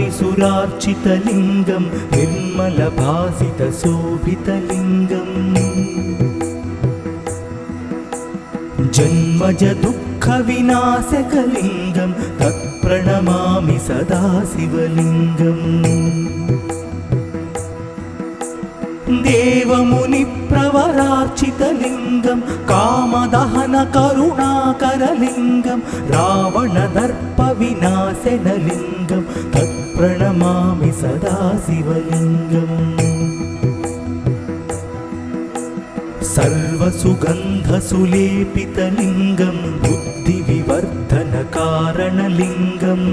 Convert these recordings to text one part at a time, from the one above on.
ब्रह्ममुरारिसुरार्चितलिङ्गं निर्मलभासितशोभितलिङ्गम् जन्मज दुःखविनाशकलिङ्गं तत्प्रणमामि सदा शिवलिङ्गम् देवमुनिप्रवरार्चितलिङ्गं कामदहनकरुणाकरलिङ्गं रावणदर्पविनाशनलिङ्गं तत्प्रणमामि सदा शिवलिङ्गम् सर्वसुगन्धसुलेपितलिङ्गं बुद्धिविवर्धनकारणलिङ्गम्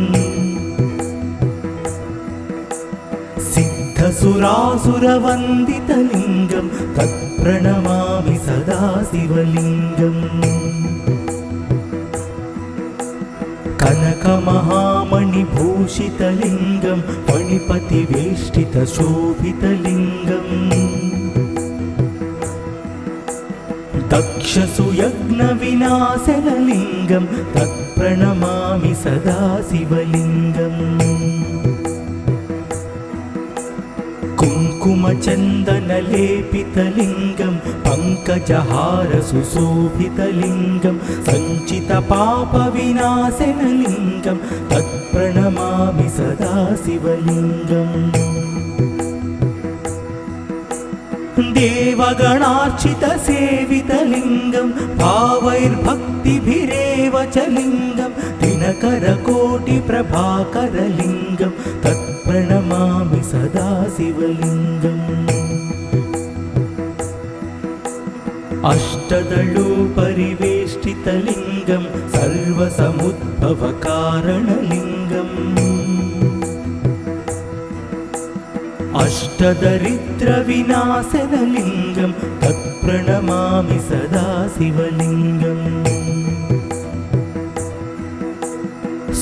सिद्धसुरासुरवन्दितलिङ्गं तत्प्रणमामि सदा शिवलिङ्गम् कनकमहामणिभूषितलिङ्गं फणिपतिवेष्टितशोभितलिङ्गम् दक्षसुयज्ञविनाशनलिङ्गं तत्प्रणमामि सदा शिवलिङ्गम् कुङ्कुमचन्दनलेपितलिङ्गं पङ्कजहारसुशोभितलिङ्गं सञ्चितपापविनाशनलिङ्गं तत्प्रणमामि सदा शिवलिङ्गम् देवगणार्चितसेवितलिङ्गं भावैर्भक्तिभिरेव च लिङ्गं दिनकरकोटिप्रभाकरलिङ्गं तत्प्रणमामि सदा शिवलिङ्गम् अष्टदलोपरिवेष्टितलिङ्गं सर्वसमुद्भवकारणलिङ्गम् अष्टदरिद्रविनाशनलिङ्गं तत्प्रणमामि सदा शिवलिङ्गम्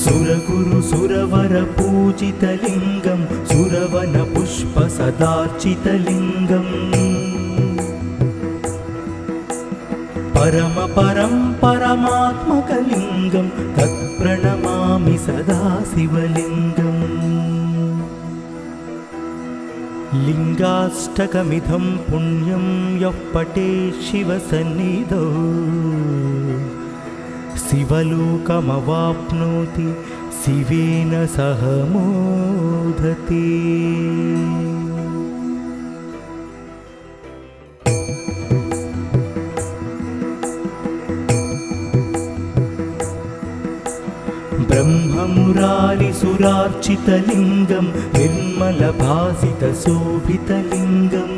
सुरगुरुसुरवरपूजितलिङ्गं सुरवनपुष्पसदार्चितलिङ्गम् परमात्मकलिङ्गं तत्प्रणमामि सदा शिवलिङ्गम् लिङ्गाष्टकमिदं पुण्यं यः पठेत् शिवसन्निधौ शिवलोकमवाप्नोति शिवेन सह मोदते। ब्रह्ममुरारिसुरार्चितलिङ्गं निर्मलभासितशोभितलिङ्गम्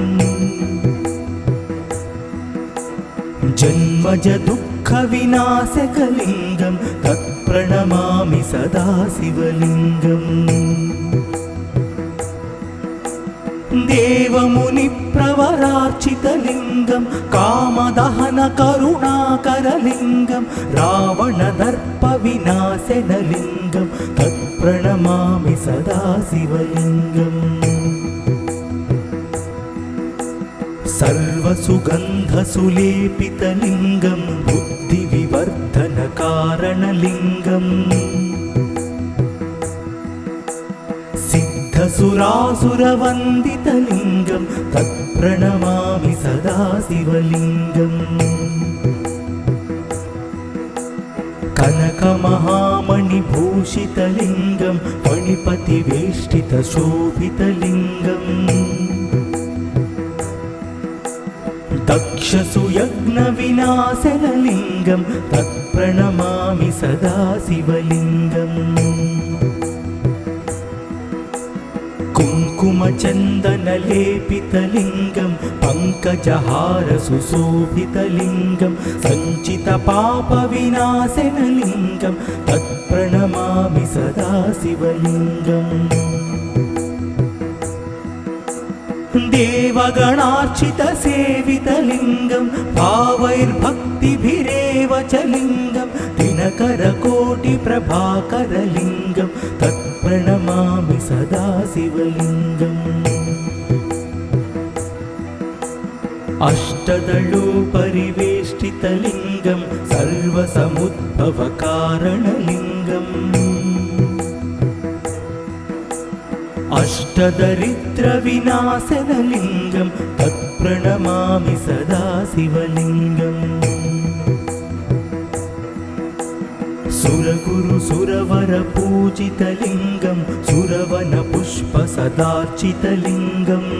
जन्मज दुःखविनाशकलिङ्गं तत्प्रणमामि सदा शिवलिङ्गम् देवमुनिप्रवरार्चितलिङ्गं कामदहनकरुणाकरलिङ्गं रावणदर्पविनाशनलिङ्गं तत्प्रणमामि सदा शिवलिङ्गम् सर्वसुगन्धसुलेपितलिङ्गं बुद्धिविवर्धनकारणलिङ्गम् सिद्धसुरासुरवन्दितलिङ्गं तत्प्रणमामि सदा शिवलिङ्गम् कनकमहामणिभूषितलिङ्गं फणिपतिवेष्टितशोभितलिङ्गम् दक्षसुयज्ञविनाशनलिङ्गं तत्प्रणमामि सदा शिवलिङ्गम् कुङ्कुमचन्दनलेपितलिङ्गं पङ्कजहारसुशोभितलिङ्गं सञ्चितपापविनाशनलिङ्गं तत्प्रणमामि सदा शिवलिङ्गम् देवगणार्चितसेवितलिङ्गं भावैर्भक्तिभिरेव च लिङ्गं दिनकरकोटिप्रभाकरलिङ्गं तत्प्रणमामि सदा शिवलिङ्गम् अष्टदलोपरिवेष्टितलिङ्गं सर्वसमुद्भवकारणलिङ्गम् अष्टदरिद्रविनाशनलिङ्गं तत्प्रणमामि सदा शिवलिङ्गम् सुरगुरु सुरवरपूजितलिङ्गं सुरवनपुष्पसदार्चितलिङ्गम्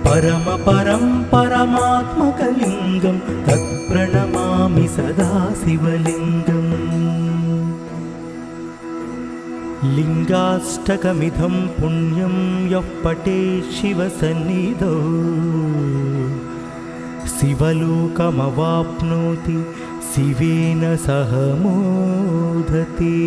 परमपरं परमात्मकलिङ्गं तत्प्रणमामि सदा शिवलिङ्गम् लिङ्गाष्टकमिदं पुण्यं यः पठेत् शिवसन्निधौ शिवलोकमवाप्नोति शिवेन सह मोदते।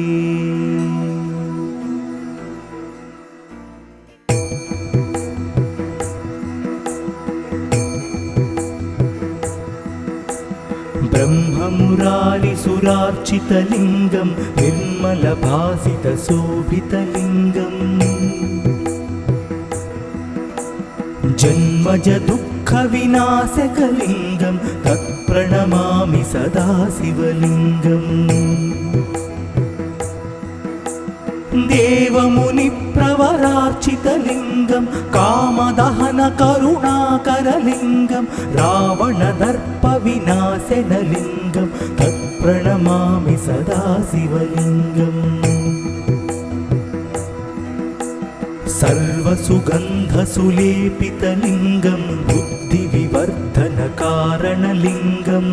ब्रह्ममुरारिसुरार्चितलिङ्गं निर्मलभासितशोभितलिङ्गम् जन्मजदुःखविनाशकलिङ्गं तत्प्रणमामि सदा शिवलिङ्गम् देवमुनिप्रवरार्चितलिङ्गं कामदहनकरुणाकरलिङ्गं रावणदर्पविनाशनलिङ्गं तत्प्रणमामि सदा शिवलिङ्गम् सर्वसुगन्धसुलेपितलिङ्गं बुद्धिविवर्धनकारणलिङ्गम्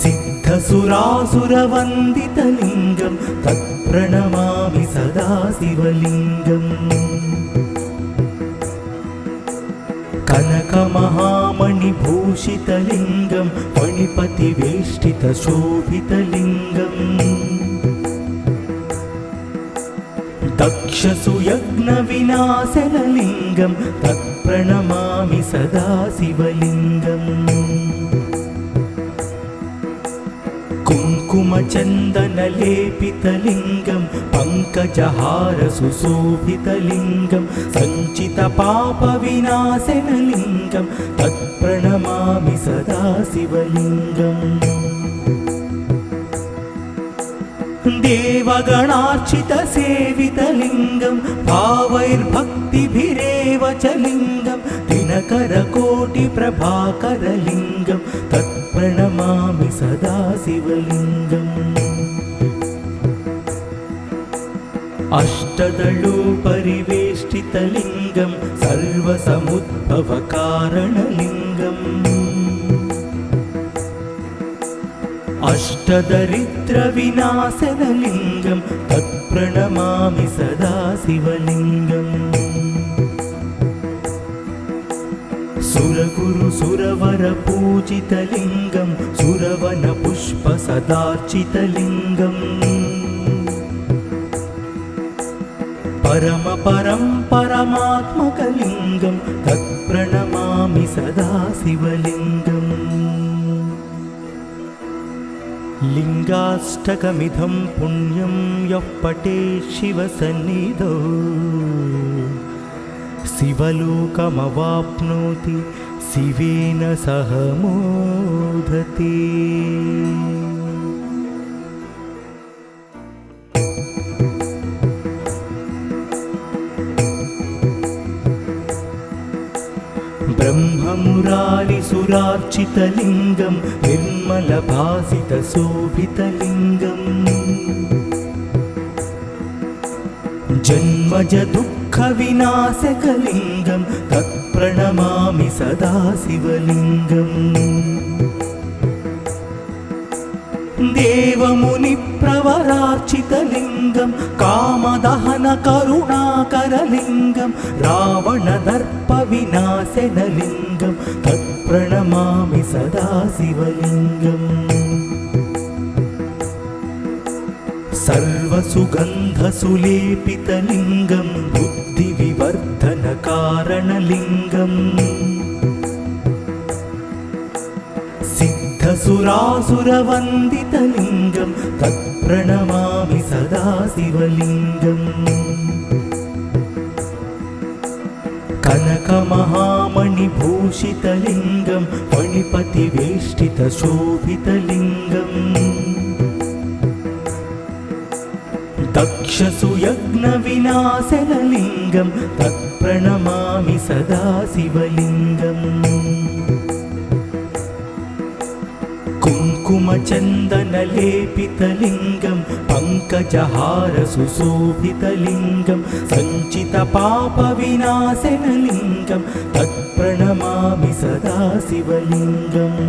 सिद्धसुरासुरवन्दितलिङ्गं तत्प्रणमामि सदा शिवलिङ्गम् कनकमहामणिभूषितलिङ्गं फणिपतिवेष्टितशोभितलिङ्गम् दक्षसुयज्ञविनाशनलिङ्गं तत्प्रणमामि सदा शिवलिङ्गम् कुङ्कुमचन्दनलेपितलिङ्गं पङ्कजहारसुशोभितलिङ्गं सञ्चितपापविनाशनलिङ्गं तत्प्रणमामि सदा शिवलिङ्गम् देवगणार्चितसेवितलिङ्गं भावैर्भक्तिभिरेव च लिङ्गं दिनकरकोटिप्रभाकरलिङ्गं तत्प्रणमामि सदा शिवलिङ्गम् अष्टदलोपरिवेष्टितलिङ्गं सर्वसमुद्भवकारणलिङ्गम् अष्टदरिद्रविनाशनलिङ्गं तत्प्रणमामि सदा शिवलिङ्गम् सुरगुरु सुरवरपूजितलिङ्गं सुरवनपुष्पसदार्चितलिङ्गम् परमपरं परमात्मकलिङ्गं तत्प्रणमामि सदा शिवलिङ्गम् लिङ्गाष्टकमिदं पुण्यं यः पठेत् शिवसन्निधौ शिवलोकमवाप्नोति शिवेन सह मोदते। ब्रह्ममुरारिसुरार्चितलिङ्गं निर्मलभासितशोभितलिङ्गम् जन्मजदुःखविनाशकलिङ्गं तत्प्रणमामि सदा शिवलिङ्गम् देवमुनिप्रवरार्चितलिङ्गं कामदहनकरुणाकरलिङ्गं रावणदर्पविनाशनलिङ्गं तत्प्रणमामि सदा शिवलिङ्गम् सर्वसुगन्धसुलेपितलिङ्गं बुद्धिविवर्धनकारणलिङ्गम् सिद्धसुरासुरवन्दितलिङ्गं तत्प्रणमामि सदा शिवलिङ्गम् कनकमहामणिभूषितलिङ्गं फणिपतिवेष्टितशोभितलिङ्गम् दक्षसुयज्ञविनाशनलिङ्गं तत्प्रणमामि सदा शिवलिङ्गम् कुङ्कुमचन्दनलेपितलिङ्गं पङ्कजहारसुशोभितलिङ्गं सञ्चितपापविनाशनलिङ्गं तत्प्रणमामि सदा शिवलिङ्गम्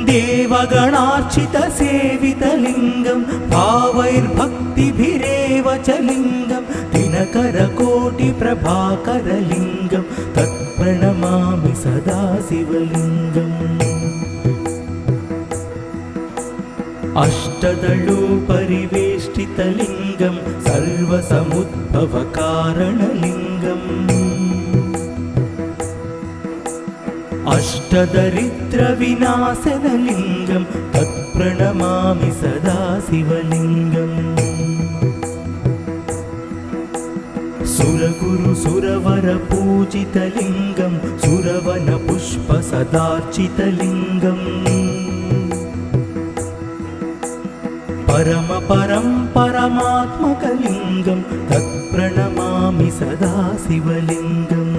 देवगणार्चितसेवितलिङ्गं भावैर्भक्तिभिरेव च लिङ्गं दिनकरकोटिप्रभाकरलिङ्गं तत्प्रणमामि सदा शिवलिङ्गम् अष्टदलोपरिवेष्टितलिङ्गं सर्वसमुद्भवकारणलिङ्गम् अष्टदरिद्रविनाशनलिङ्गं तत्प्रणमामि सदा शिवलिङ्गम् सुरगुरुसुरवरपूजितलिङ्गं सुरवनपुष्पसदार्चितलिङ्गम् परमपरं परमात्मकलिङ्गं तत्प्रणमामि सदा शिवलिङ्गम्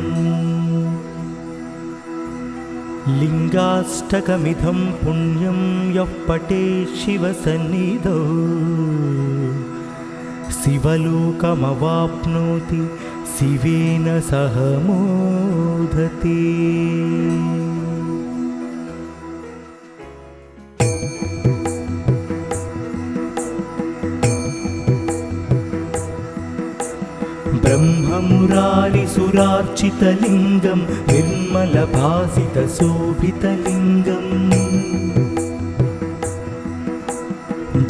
लिङ्गाष्टकमिदं पुण्यं यः पठेत् शिवसन्निधौ शिवलोकमवाप्नोति शिवेन सह मोदते। ब्रह्ममुरारिसुरार्चितलिङ्गं निर्मलभासितशोभितलिङ्गम्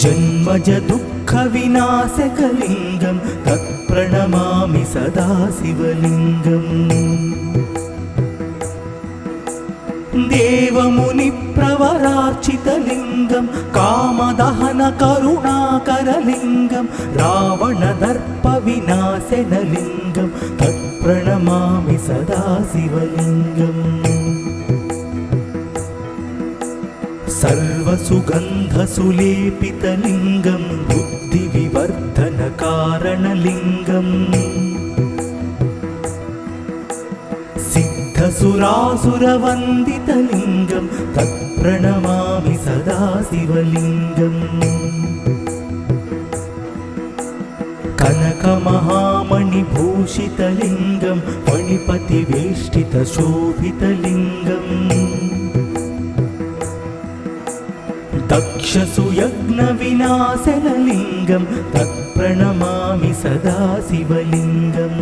जन्मजदुःखविनाशकलिङ्गं तत्प्रणमामि सदा शिवलिङ्गम् देवमुनिप्रवरार्चितलिङ्गं कामदहनकरुणाकरलिङ्गं रावणदर्पविनाशनलिङ्गं तत्प्रणमामि सदा शिवलिङ्गम् सर्वसुगन्धसुलेपितलिङ्गं बुद्धिविवर्धनकारणलिङ्गम् सिद्धसुरासुरवन्दितलिङ्गं तत्प्रणमामि सदा शिवलिङ्गम् कनकमहामणिभूषितलिङ्गं फणिपतिवेष्टितशोभितलिङ्गम् दक्षसुयज्ञविनाशनलिङ्गं तत्प्रणमामि सदा शिवलिङ्गम्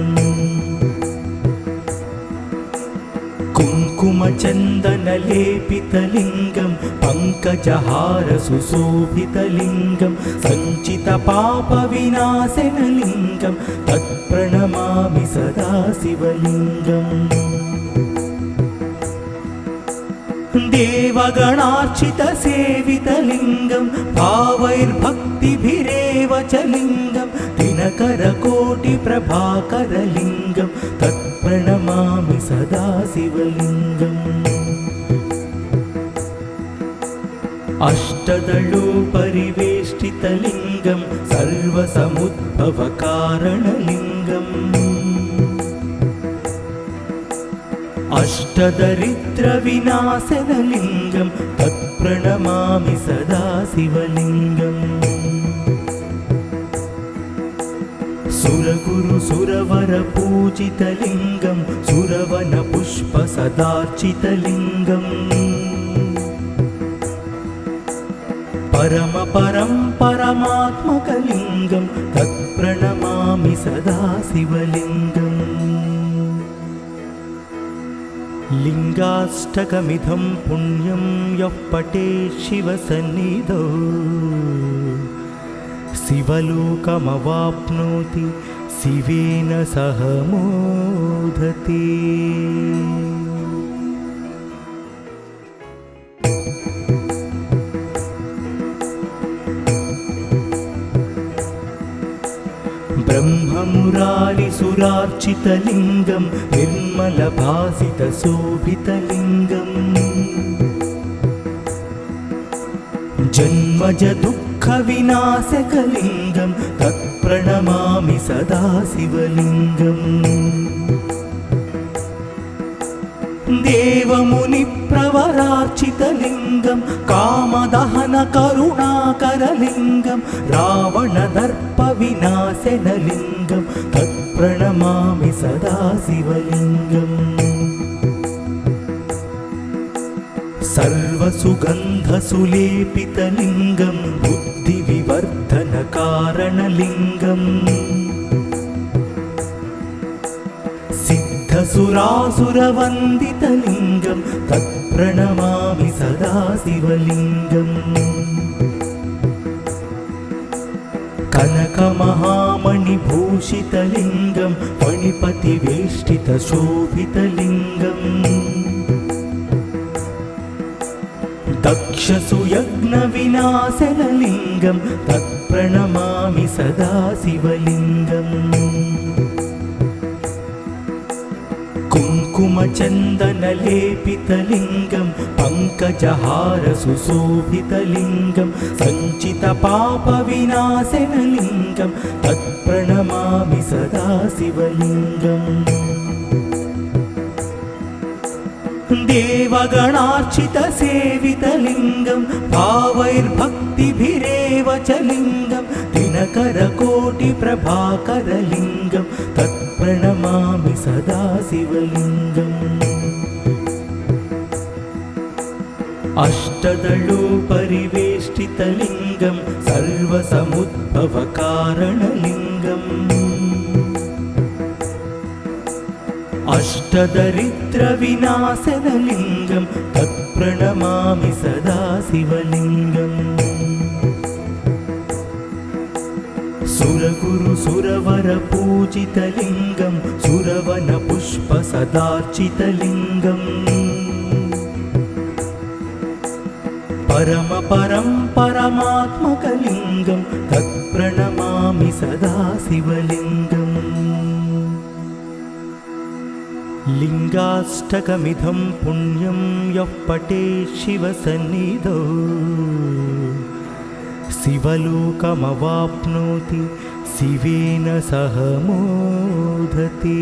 कुङ्कुमचन्दनलेपितलिङ्गं पङ्कजहारसुशोभितलिङ्गं सञ्चितपापविनाशनलिङ्गं तत्प्रणमामि सदा शिवलिङ्गम् देवगणार्चितसेवितलिङ्गं भावैर्भक्तिभिरेव च लिङ्गं दिनकरकोटिप्रभाकरलिङ्गं तत्प्रणमामि सदा शिवलिङ्गम् अष्टदलोपरिवेष्टितलिङ्गं सर्वसमुद्भवकारणलिङ्गम् अष्टदरिद्रविनाशनलिङ्गं तत्प्रणमामि सदा शिवलिङ्गम् सुरगुरुसुरवरपूजितलिङ्गं सुरवनपुष्पसदार्चितलिङ्गम् परमपरं परमात्मकलिङ्गं तत्प्रणमामि सदा शिवलिङ्गम् लिङ्गाष्टकमिदं पुण्यं यः पठेत् शिवसन्निधौ शिवलोकमवाप्नोति शिवेन सह मोदते। ब्रह्ममुरारिसुरार्चितलिङ्गं निर्मलभासितशोभितलिङ्गम् जन्मजदुःख दुःखविनाशकलिङ्गं तत्प्रणमामि सदा शिवलिङ्गम् देवमुनिप्रवरार्चितलिङ्गं कामदहनकरुणाकरलिङ्गं रावणदर्पविनाशनलिङ्गं तत्प्रणमामि सदा शिवलिङ्गम् सर्वसुगन्धसुलेपितलिङ्गं बुद्धिविवर्धनकारणलिङ्गम् सिद्धसुरासुरवन्दितलिङ्गं तत्प्रणमामि सदा शिवलिङ्गम् कनकमहामणिभूषितलिङ्गं फणिपतिवेष्टितशोभितलिङ्गम् दक्षसुयज्ञविनाशनलिङ्गं तत्प्रणमामि सदा शिवलिङ्गम् कुङ्कुमचन्दनलेपितलिङ्गं पङ्कजहारसुशोभितलिङ्गं सञ्चितपापविनाशनलिङ्गं तत्प्रणमामि सदा शिवलिङ्गम् देवगणार्चितसेवितलिङ्गं भावैर्भक्तिभिरेव च लिङ्गं दिनकरकोटिप्रभाकरलिङ्गं तत्प्रणमामि सदा शिवलिङ्गम् अष्टदलोपरिवेष्टितलिङ्गं सर्वसमुद्भवकारणलिङ्गम् अष्टदरिद्रविनाशनलिङ्गं तत्प्रणमामि सदा शिवलिङ्गम् सुरगुरुसुरवरपूजितलिङ्गं सुरवनपुष्पसदार्चितलिङ्गम् परमात्मकलिङ्गं तत्प्रणमामि सदा शिवलिङ्गम् लिङ्गाष्टकमिदं पुण्यं यः पठेत् शिवसन्निधौ शिवलोकमवाप्नोति शिवेन सह मोदते।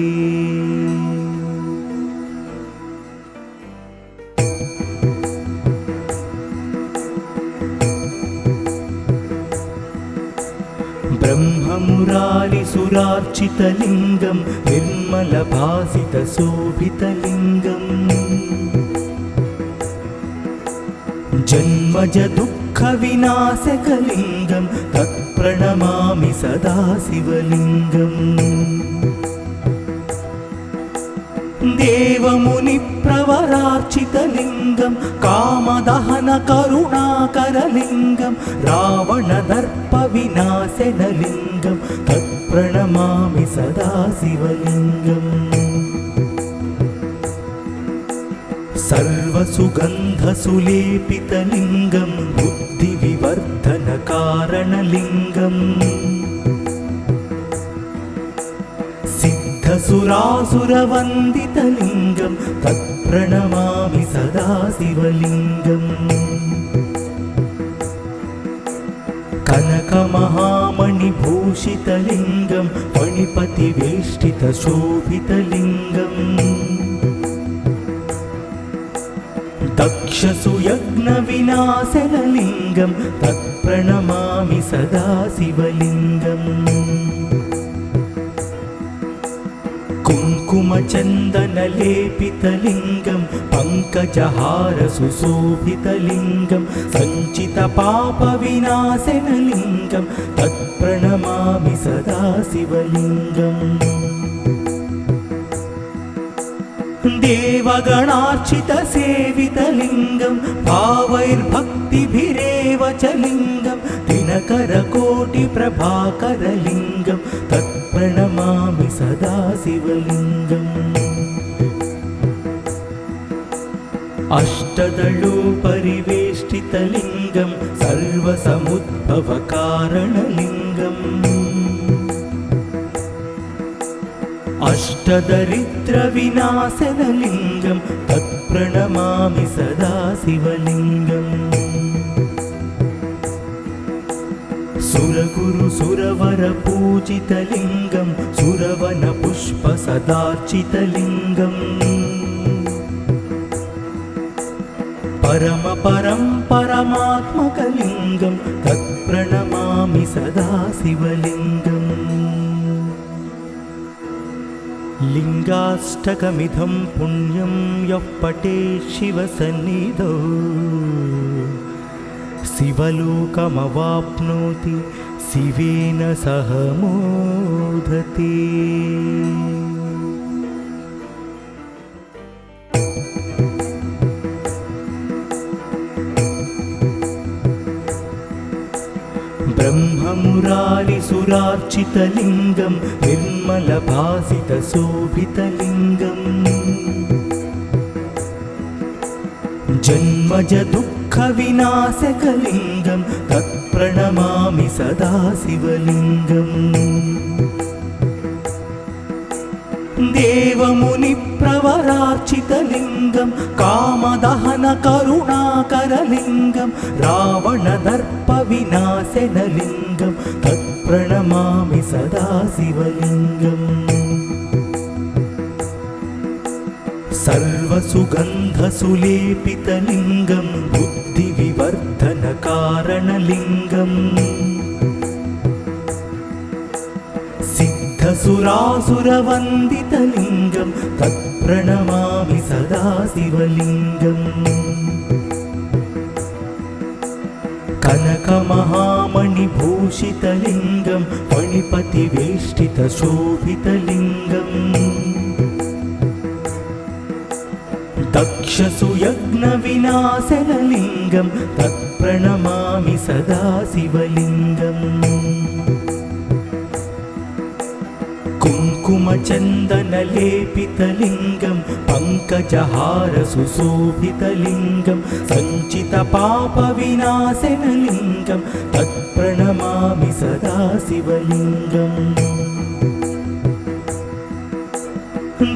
ब्रह्ममुरारिसुरार्चितलिङ्गं निर्मलभासितशोभितलिङ्गम् जन्मजदुःखविनाशकलिङ्गं तत्प्रणमामि सदा शिवलिङ्गम् देवमुनिप्रवरार्चितलिङ्गं कामदहनकरुणाकरलिङ्गं रावणदर्पविनाशनलिङ्गं तत्प्रणमामि सदा शिवलिङ्गम् सर्वसुगन्धसुलेपितलिङ्गं बुद्धिविवर्धनकारणलिङ्गम् सिद्धसुरासुरवन्दितलिङ्गं तत्प्रणमामि सदा शिवलिङ्गम् कनकमहामणिभूषितलिङ्गं फणिपतिवेष्टितशोभितलिङ्गम् दक्षसुयज्ञविनाशनलिङ्गं तत्प्रणमामि सदा शिवलिङ्गम् कुङ्कुमचन्दनलेपितलिङ्गं पङ्कजहारसुशोभितलिङ्गं सञ्चितपापविनाशनलिङ्गं तत्प्रणमामि सदा शिवलिङ्गम् देवगणार्चितसेवितलिङ्गं भावैर्भक्तिभिरेव च लिङ्गं दिनकरकोटिप्रभाकरलिङ्गं तत्प्रणमामि सदा शिवलिङ्गम् अष्टदलोपरिवेष्टितलिङ्गं सर्वसमुद्भवकारणलिङ्गम् अष्टदरिद्रविनाशनलिङ्गं तत्प्रणमामि सदा शिवलिङ्गम् सुरगुरु सुरवरपूजितलिङ्गं सुरवनपुष्पसदार्चितलिङ्गम् परमपरं परमात्मकलिङ्गं तत्प्रणमामि सदा शिवलिङ्गम् लिङ्गाष्टकमिदं पुण्यं यः पठेत् शिवसन्निधौ शिवलोकमवाप्नोति शिवेन सह मोदते। ब्रह्ममुरारिसुरार्चितलिङ्गं निर्मलभासितशोभितलिङ्गम् जन्मजदुःखविनाशकलिङ्गं तत्प्रणमामि सदा शिवलिङ्गम् देवमुनिप्रवरार्चितलिङ्गं कामदहनकरुणाकरलिङ्गं रावणदर्पविनाशनलिङ्गं तत्प्रणमामि सदा शिवलिङ्गम् सर्वसुगन्धसुलेपितलिङ्गं बुद्धिविवर्धनकारणलिङ्गम् सिद्धसुरासुरवन्दितलिङ्गं तत्प्रणमामि सदा शिवलिङ्गम् कनकमहामणिभूषितलिङ्गं फणिपतिवेष्टितशोभितलिङ्गम् दक्षसुयज्ञविनाशनलिङ्गं तत्प्रणमामि सदा शिवलिङ्गम् कुङ्कुमचन्दनलेपितलिङ्गं पङ्कजहारसुशोभितलिङ्गं सञ्चितपापविनाशनलिङ्गं तत्प्रणमामि सदा शिवलिङ्गम्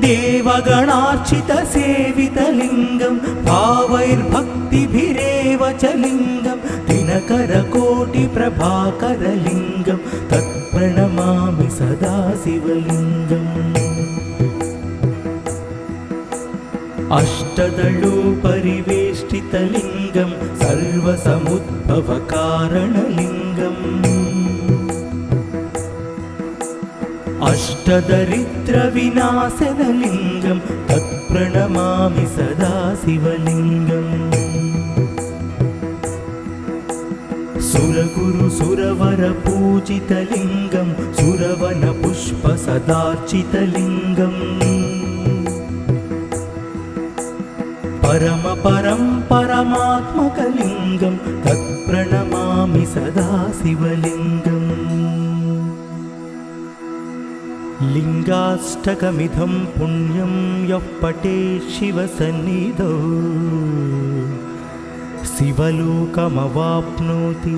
देवगणार्चितसेवितलिङ्गं भावैर्भक्तिभिरेव च लिङ्गं दिनकरकोटिप्रभाकरलिङ्गं तत्प्रणमामि सदा शिवलिङ्गम् अष्टदलोपरिवेष्टितलिङ्गं सर्वसमुद्भवकारणलिङ्गम् अष्टदरिद्रविनाशनलिङ्गं तत्प्रणमामि सदा शिवलिङ्गम् सुरगुरु सुरवरपूजितलिङ्गं सुरवनपुष्पसदार्चितलिङ्गम् परमपरं परमात्मकलिङ्गं तत्प्रणमामि सदा शिवलिङ्गम् लिङ्गाष्टकमिदं पुण्यं यः पठेत् शिवसन्निधौ शिवलोकमवाप्नोति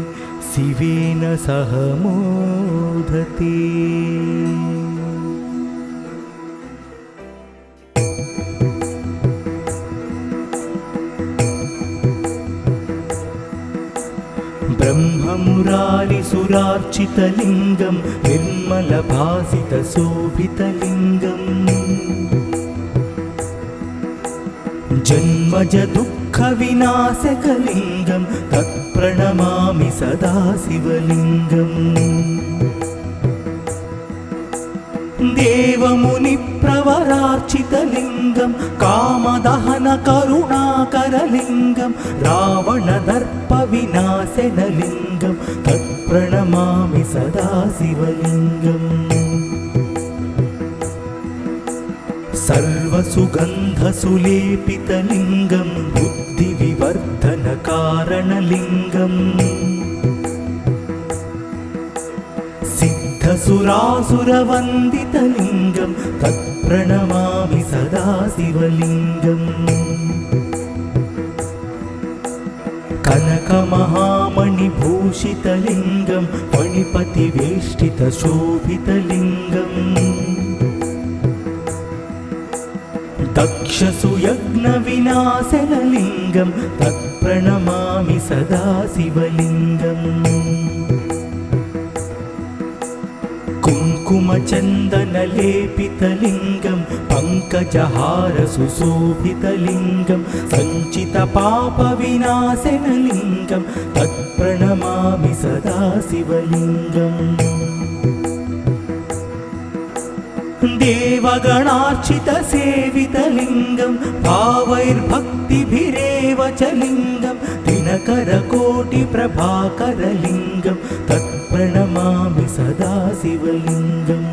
शिवेन सह मोदते। ब्रह्ममुरारिसुरार्चितलिङ्गं निर्मलभासितशोभितलिङ्गम् जन्मजदुःखविनाशकलिङ्गं तत्प्रणमामि सदा शिवलिङ्गम् देवमुनिप्रवरार्चितलिङ्गं कामदहनकरुणाकरलिङ्गं रावणदर्पविनाशनलिङ्गं तत्प्रणमामि सदा शिवलिङ्गम् सर्वसुगन्धसुलेपितलिङ्गं बुद्धिविवर्धनकारणलिङ्गम् सिद्धसुरासुरवन्दितलिङ्गं तत्प्रणमामि सदा शिवलिङ्गम् कनकमहामणिभूषितलिङ्गं फणिपतिवेष्टितशोभितलिङ्गम् दक्षसुयज्ञविनाशनलिङ्गं तत्प्रणमामि सदा शिवलिङ्गम् कुङ्कुमचन्दनलेपितलिङ्गं पङ्कजहारसुशोभितलिङ्गं सञ्चितपापविनाशनलिङ्गं तत्प्रणमामि सदा शिवलिङ्गम् देवगणार्चितसेवितलिङ्गं भावैर्भक्तिभिरेव च लिङ्गं दिनकरकोटिप्रभाकरलिङ्गं तत्प्रणमामि सदा शिवलिङ्गम्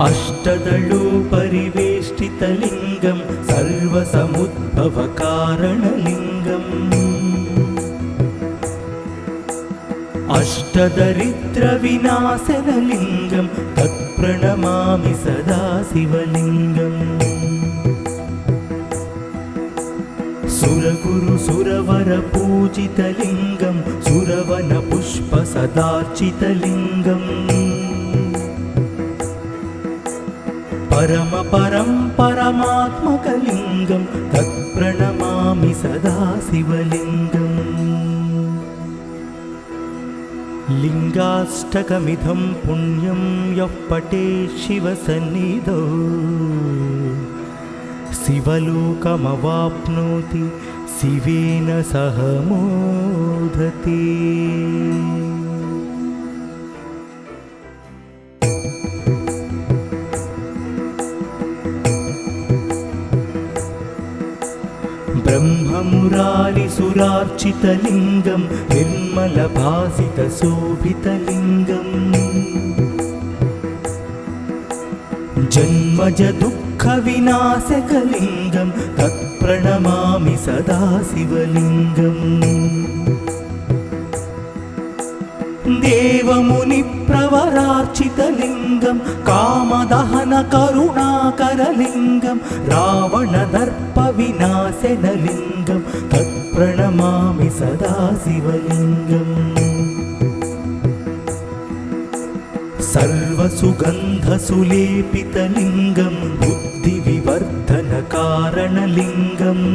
अष्टदलोपरिवेष्टितलिङ्गं सर्वसमुद्भवकारणलिङ्गम् अष्टदरिद्रविनाशनलिङ्गं तत्प्रणमामि सदा शिवलिङ्गम् सुरगुरुसुरवरपूजितलिङ्गं सुरवनपुष्पसदार्चितलिङ्गम् परमपरं परमात्मकलिङ्गं तत्प्रणमामि सदा शिवलिङ्गम् लिङ्गाष्टकमिदं पुण्यं यः पठेत् शिवसन्निधौ शिवलोकमवाप्नोति शिवेन सह मोदते। ब्रह्ममुरारिसुरार्चितलिङ्गं निर्मलभासितशोभितलिङ्गम् जन्मजदुःखविनाशकलिङ्गं तत्प्रणमामि सदा शिवलिङ्गम् देवमुनिप्रवरार्चितलिङ्गं कामदहनकरुणाकरलिङ्गं रावणदर्पविनाशनलिङ्गं तत्प्रणमामि सदा शिवलिङ्गम् सर्वसुगन्धसुलेपितलिङ्गं बुद्धिविवर्धनकारणलिङ्गम्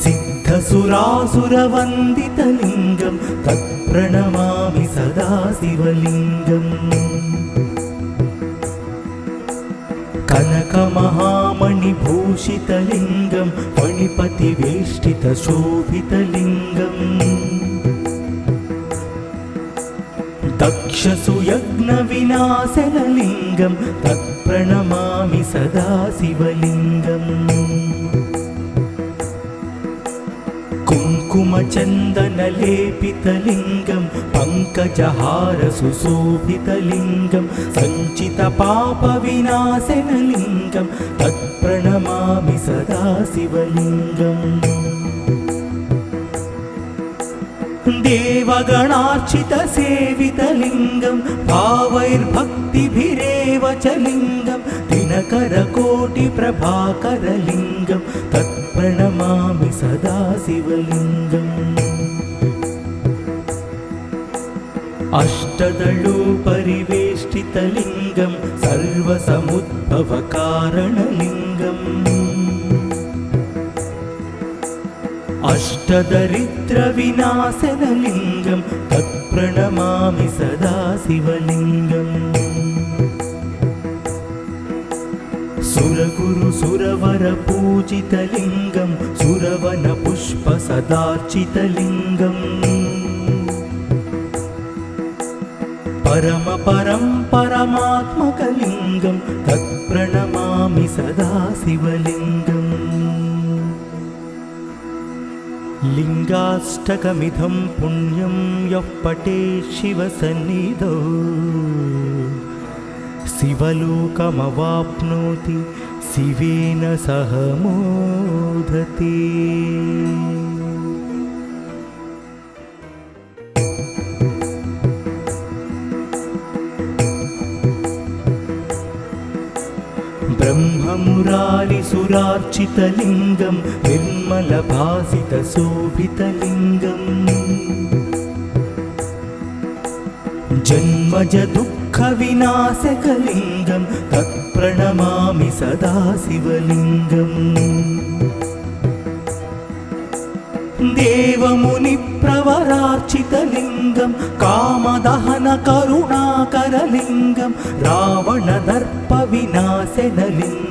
सिद्धसुरासुरवन्दितलिङ्गं तत्प्रणमामि सदा शिवलिङ्गम् कनकमहामणिभूषितलिङ्गं फणिपतिवेष्टितशोभितलिङ्गम् दक्षसुयज्ञविनाशनलिङ्गं तत्प्रणमामि सदा शिवलिङ्गम् कुङ्कुमचन्दनलेपितलिङ्गं पङ्कजहारसुशोभितलिङ्गं सञ्चितपापविनाशनलिङ्गं तत्प्रणमामि सदा शिवलिङ्गम् देवगणार्चितसेवितलिङ्गं भावैर्भक्तिभिरेव च लिङ्गं दिनकरकोटिप्रभाकरलिङ्गं तत्प्रणमामि सदा शिवलिङ्गम् अष्टदलोपरिवेष्टितलिङ्गं सर्वसमुद्भवकारणलिङ्गम् अष्टदरिद्रविनाशनलिङ्गं तत्प्रणमामि सदा शिवलिङ्गम् सुरगुरुसुरवरपूजितलिङ्गं सुरवनपुष्पसदार्चितलिङ्गम् परमपरं परमात्मकलिङ्गं तत्प्रणमामि सदा शिवलिङ्गम् लिङ्गाष्टकमिदं पुण्यं यः पठेत् शिवसन्निधौ शिवलोकमवाप्नोति शिवेन सह मोदते। ब्रह्ममुरारिसुरार्चितलिङ्गं निर्मलभासितशोभितलिङ्गम् जन्मजदुःखविनाशकलिङ्गं तत्प्रणमामि सदा शिवलिङ्गम् देवमुनिप्रवरार्चितलिङ्गं कामदहनकरुणाकरलिङ्गं रावणदर्पविनाशनलिङ्गम्